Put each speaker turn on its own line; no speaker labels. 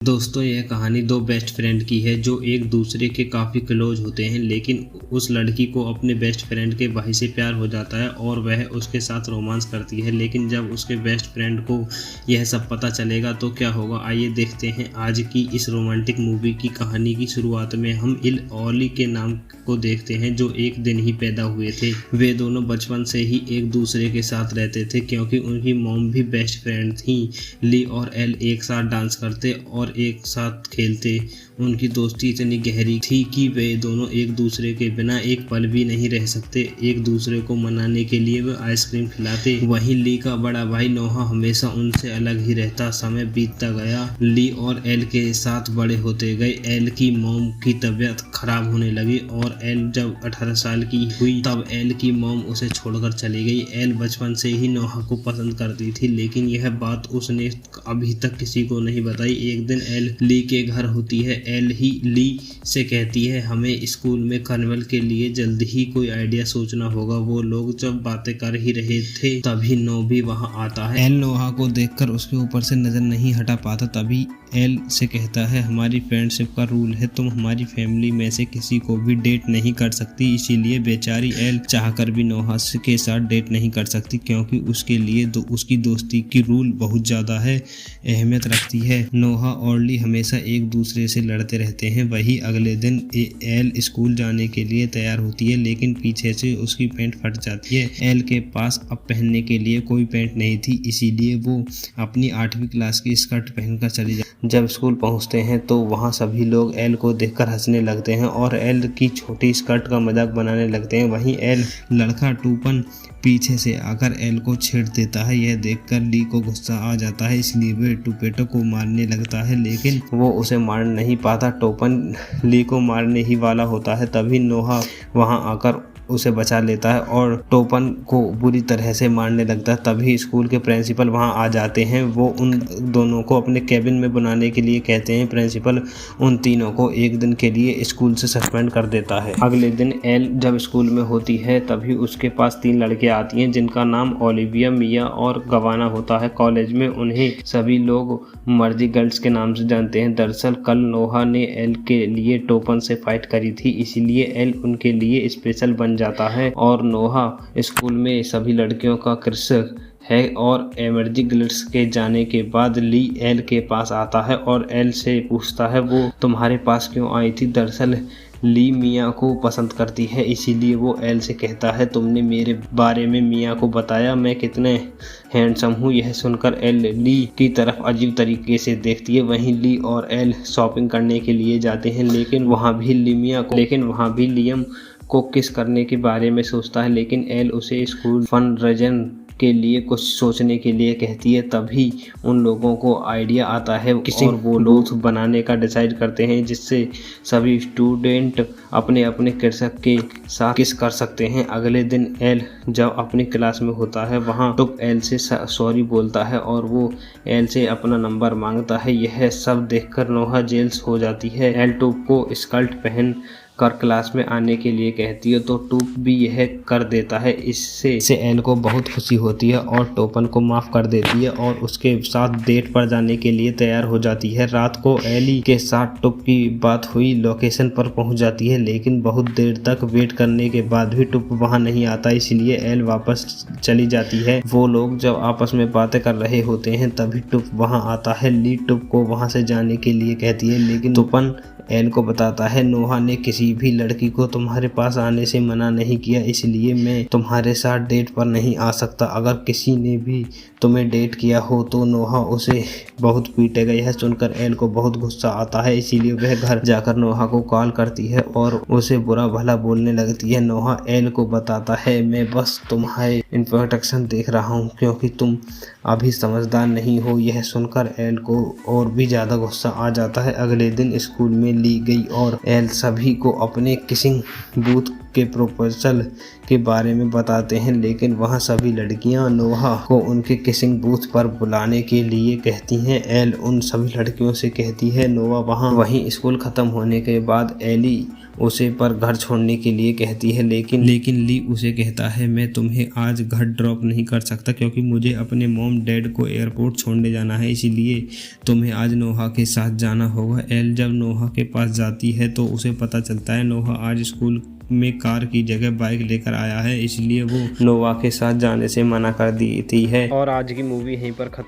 दोस्तों, यह कहानी दो बेस्ट फ्रेंड की है जो एक दूसरे के काफ़ी क्लोज होते हैं। लेकिन उस लड़की को अपने बेस्ट फ्रेंड के भाई से प्यार हो जाता है और वह उसके साथ रोमांस करती है। लेकिन जब उसके बेस्ट फ्रेंड को यह सब पता चलेगा तो क्या होगा, आइए देखते हैं आज की इस रोमांटिक मूवी की कहानी। की शुरुआत में हम इल ऑली के नाम को देखते हैं जो एक दिन ही पैदा हुए थे। वे दोनों बचपन से ही एक दूसरे के साथ रहते थे क्योंकि उनकी मॉम भी बेस्ट फ्रेंड थी। ली और एल एक साथ डांस करते और एक साथ खेलते। उनकी दोस्ती इतनी गहरी थी कि वे दोनों एक दूसरे के बिना एक पल भी नहीं रह सकते। एक दूसरे को मनाने के लिए वे आइसक्रीम खिलाते। वहीं ली का बड़ा भाई नोहा हमेशा उनसे अलग ही रहता। समय बीतता गया, ली और एल के साथ बड़े होते गए। एल की मॉम की तबीयत खराब होने लगी और एल जब 18 साल की हुई तब एल की मॉम उसे छोड़कर चली गई। एल बचपन से ही नोहा को पसंद करती थी लेकिन यह बात उसने अभी तक किसी को नहीं बताई। एक दिन एल ली के घर होती है। एल ही ली से कहती है, हमें स्कूल में कार्निवल के लिए जल्द ही कोई आइडिया सोचना होगा। वो लोग जब बातें कर ही रहे थे तभी नो भी वहां आता है। एल नोहा को देखकर उसके ऊपर से नजर नहीं हटा पाता। तभी एल से कहता है, हमारी फ्रेंडशिप का रूल है, तुम हमारी फैमिली में से किसी को भी डेट नहीं कर सकती। इसीलिए बेचारी एल चाहकर भी नोहा के साथ डेट नहीं कर सकती क्योंकि उसके लिए उसकी दोस्ती की रूल बहुत ज्यादा है, अहमियत रखती है। नोहा और ली हमेशा एक दूसरे से लड़ते रहते हैं। वही अगले दिन एल स्कूल जाने के लिए तैयार होती है लेकिन पीछे से उसकी पैंट फट जाती है। एल के पास अब पहनने के लिए कोई पैंट नहीं थी, इसीलिए वो अपनी 8वीं क्लास की स्कर्ट पहनकर चली जाती। जब स्कूल पहुंचते हैं तो वहां सभी लोग एल को देखकर हंसने लगते हैं और एल की छोटी स्कर्ट का मजाक बनाने लगते हैं। वहीं एल लड़का टूपन पीछे से आकर एल को छेड़ देता है। यह देखकर ली को गुस्सा आ जाता है, इसलिए वे टूपेटो को मारने लगता है लेकिन वो उसे मार नहीं पाता। टोपन ली को मारने ही वाला होता है। तभी नोहा वहां आकर उसे बचा लेता है और टोपन को बुरी तरह से मारने लगता है। तभी स्कूल के प्रिंसिपल वहां आ जाते हैं। वो उन दोनों को अपने कैबिन में बुलाने के लिए कहते हैं। प्रिंसिपल उन तीनों को एक दिन के लिए स्कूल से सस्पेंड कर देता है। अगले दिन एल जब स्कूल में होती है तभी उसके पास 3 लड़कियां आती हैं जिनका नाम ओलिविया, मिया और गवाना होता है। कॉलेज में उन्हें सभी लोग मर्जी गर्ल्स के नाम से जानते हैं। दरअसल कल नोहा ने एल के लिए टोपन से फाइट करी थी, इसीलिए एल उनके लिए स्पेशल बन जाता है और नोहा स्कूल में सभी लड़कियों का क्रश है। और एमर्जी गर्ल्स के जाने के बाद ली एल के पास आता है और एल से पूछता है, वो तुम्हारे पास क्यों आई थी। दरअसल ली मिया को पसंद करती है, इसीलिए वो एल से कहता है, तुमने मेरे बारे में मिया को बताया, मैं कितने हैंडसम हूँ। यह सुनकर एल ली की तरफ अजीब तरीके से देखती है। वहीं ली और एल शॉपिंग करने के लिए जाते हैं लेकिन वहाँ भी लियम को किस करने के बारे में सोचता है लेकिन एल उसे स्कूल फंडरेजन के लिए कुछ सोचने के लिए कहती है। तभी उन लोगों को आइडिया आता है और वो लोग बनाने का डिसाइड करते हैं जिससे सभी स्टूडेंट अपने अपने कृषक के साथ किस कर सकते हैं। अगले दिन एल जब अपनी क्लास में होता है वहाँ टुप एल से सॉरी बोलता है और वो एल से अपना नंबर मांगता है। यह सब देखकर नोहा जेल्स हो जाती है। एल टुप को स्कर्ट पहन कर क्लास में आने के लिए कहती है तो टूप भी यह कर देता है। इससे एल को बहुत खुशी होती है और टोपन को माफ कर देती है और उसके साथ डेट पर जाने के लिए तैयार हो जाती है। रात को एली के साथ टुप की बात हुई लोकेशन पर पहुंच जाती है लेकिन बहुत देर तक वेट करने के बाद भी टुप वहां नहीं आता, इसलिए एल वापस चली जाती है। वो लोग जब आपस में बातें कर रहे होते हैं तभी टुप वहां आता है। ली टुप को वहां से जाने के लिए कहती है लेकिन टुपन एल को बताता है, नोहा ने किसी भी लड़की को तुम्हारे पास आने से मना नहीं किया, इसलिए मैं तुम्हारे साथ डेट पर नहीं आ सकता। अगर किसी ने भी तुम्हें डेट किया हो तो नोहा उसे बहुत पीटेगा। यह सुनकर एल को बहुत गुस्सा आता है, इसीलिए वह घर जाकर नोहा को कॉल करती है और उसे बुरा भला बोलने लगती है। नोहा एल को बताता है, मैं बस तुम्हारे इंट्रोडक्शन देख रहा हूँ क्योंकि तुम अभी समझदार नहीं हो। यह सुनकर एल को और भी ज्यादा गुस्सा आ जाता है। अगले दिन स्कूल में ली गई और एल सभी को अपने किसिंग बूथ के प्रपोजल के बारे में बताते हैं, लेकिन वहाँ सभी लड़कियाँ नोहा को उनके किसिंग बूथ पर बुलाने के लिए कहती हैं। एल उन सभी लड़कियों से कहती है नोहा वहीं स्कूल खत्म होने के बाद एली उसे पर घर छोड़ने के लिए कहती है, लेकिन ली उसे कहता है मैं तुम्हें आज घर ड्रॉप नहीं कर सकता क्योंकि मुझे अपने मॉम डैड को एयरपोर्ट छोड़ने जाना है, इसीलिए तुम्हें आज नोहा के साथ जाना होगा। एल जब नोहा के पास जाती है तो उसे पता चलता है नोहा आज स्कूल में कार की जगह बाइक लेकर आया है, इसलिए वो नोहा के साथ जाने से मना कर देती है। और आज की मूवी यहीं पर खत्म।